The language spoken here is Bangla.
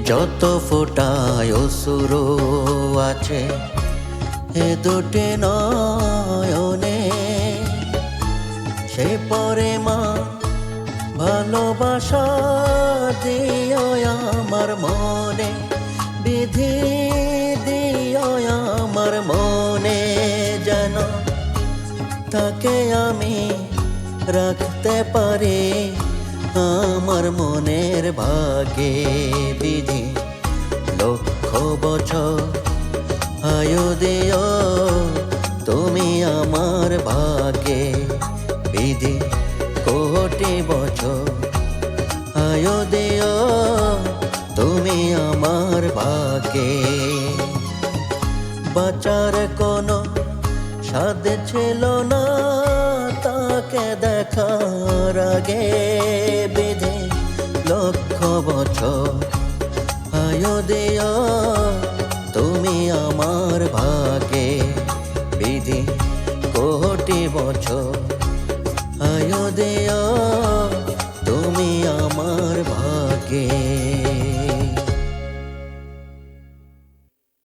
যত ফোটায় অসুর আছে এ দুটি নয়নে, সে পরে মা ভালোবাসা দিও আমার মনে, বিধি দিও আমার মনে, যেন তাকে আমি রাখতে পারি আমার মনের ভাগে। বিধি লক্ষ বছর আয়ু দিও তুমি আমার ভাগে, বিধি কোটি বছর আয়ু দিও তুমি আমার ভাগে। বাঁচার কোনো স্বাদ ছিল না তাকে দেখার আগে, বিধি লক্ষ বছর আয়ু দিও তুমি আমার ভাগে, বিধি কোটি বছর আয়ু দিও তুমি আমার ভাগে।